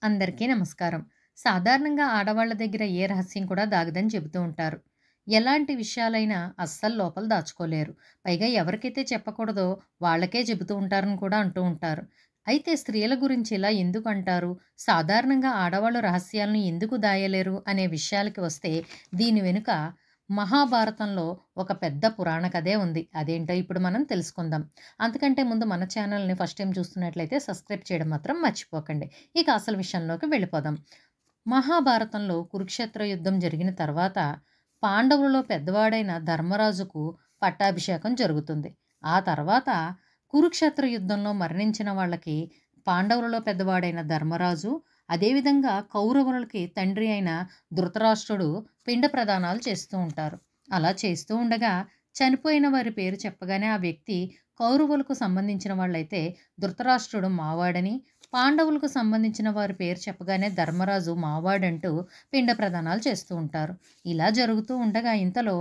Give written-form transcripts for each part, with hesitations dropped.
అందరికీ నమస్కారం. సాధారణంగా ఆడవాళ్ళ దగ్గర ఏ రహస్యం కూడా దాగదని చెబుతూ ఉంటారు. ఎలాంటి విషయాలైనా అస్సలు లోపల దాచుకోలేరు. పైగా ఎవరికైతే చెప్పకూడదో వాళ్ళకే చెబుతూ ఉంటారని కూడా అంటూ ఉంటారు. అయితే స్త్రీల గురించి ఇలా ఎందుకు అంటారు? సాధారణంగా ఆడవాళ్ళు రహస్యాలను ఎందుకు దాయలేరు అనే విషయాలకి వస్తే దీని వెనుక మహాభారతంలో ఒక పెద్ద పురాణ కథే ఉంది. అదేంటో ఇప్పుడు మనం తెలుసుకుందాం. అంతకంటే ముందు మన ఛానల్‌ని ఫస్ట్ టైమ్ చూస్తున్నట్లయితే సబ్స్క్రైబ్ చేయడం మాత్రం మర్చిపోకండి. ఇక అసలు విషయంలోకి వెళ్ళిపోదాం. మహాభారతంలో కురుక్షేత్ర యుద్ధం జరిగిన తర్వాత పాండవులలో పెద్దవాడైన ధర్మరాజుకు పట్టాభిషేకం జరుగుతుంది. ఆ తర్వాత కురుక్షేత్ర యుద్ధంలో మరణించిన వాళ్ళకి పాండవులలో పెద్దవాడైన ధర్మరాజు, అదేవిధంగా కౌరవులకి తండ్రి అయిన ధృతరాష్ట్రుడు పిండ ప్రదానాలు చేస్తూ ఉంటారు. అలా చేస్తూ ఉండగా చనిపోయిన వారి పేరు చెప్పగానే ఆ వ్యక్తి కౌరవులకు సంబంధించిన వాళ్ళైతే ధృతరాష్ట్రుడు మావాడని, పాండవులకు సంబంధించిన వారి పేరు చెప్పగానే ధర్మరాజు మావాడంటూ పిండ ప్రదానాలు చేస్తూ ఉంటారు. ఇలా జరుగుతూ ఉండగా ఇంతలో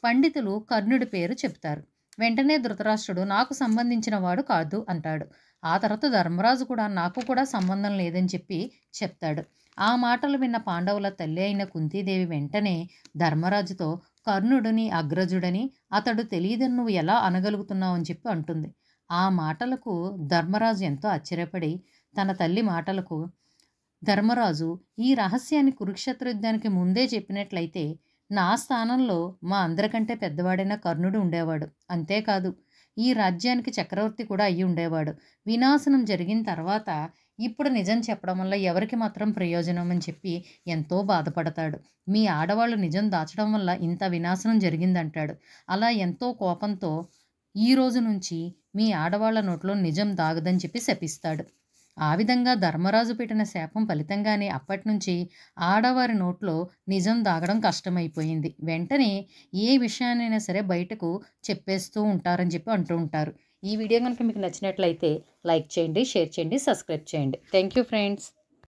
పండితులు కర్ణుడి పేరు చెప్తారు. వెంటనే ధృతరాష్ట్రుడు నాకు సంబంధించిన వాడు కాదు అంటాడు. ఆ తర్వాత ధర్మరాజు కూడా నాకు కూడా సంబంధం లేదని చెప్పి చెప్తాడు. ఆ మాటలు విన్న పాండవుల తల్లి అయిన కుంతీదేవి వెంటనే ధర్మరాజుతో కర్ణుడు నీ అగ్రజుడని, అతడు తెలియదని నువ్వు ఎలా అనగలుగుతున్నావు అని చెప్పి అంటుంది. ఆ మాటలకు ధర్మరాజు ఎంతో ఆశ్చర్యపడి తన తల్లి మాటలకు ధర్మరాజు ఈ రహస్యాన్ని కురుక్షేత్ర యుద్ధానికి ముందే చెప్పినట్లయితే నా స్థానంలో మా అందరికంటే పెద్దవాడైన కర్ణుడు ఉండేవాడు. అంతేకాదు ఈ రాజ్యానికి చక్రవర్తి కూడా అయ్యి ఉండేవాడు. వినాశనం జరిగిన తర్వాత ఇప్పుడు నిజం చెప్పడం వల్ల ఎవరికి మాత్రం ప్రయోజనం అని చెప్పి ఎంతో బాధపడతాడు. మీ ఆడవాళ్ళు నిజం దాచడం వల్ల ఇంత వినాశనం జరిగిందంటాడు. అలా ఎంతో కోపంతో ఈ రోజు నుంచి మీ ఆడవాళ్ళ నోట్లో నిజం దాగదని చెప్పి శపిస్తాడు. ఆ విధంగా ధర్మరాజు పెట్టిన శాపం ఫలితంగానే అప్పటినుంచి ఆడవారి నోట్లో నిజం దాగడం కష్టమైపోయింది. వెంటనే ఏ విషయాన్నైనా సరే బయటకు చెప్పేస్తూ ఉంటారని చెప్పి అంటూ ఉంటారు. ఈ వీడియో కనుక మీకు నచ్చినట్లయితే లైక్ చేయండి, షేర్ చేయండి, సబ్స్క్రైబ్ చేయండి. Thank you friends.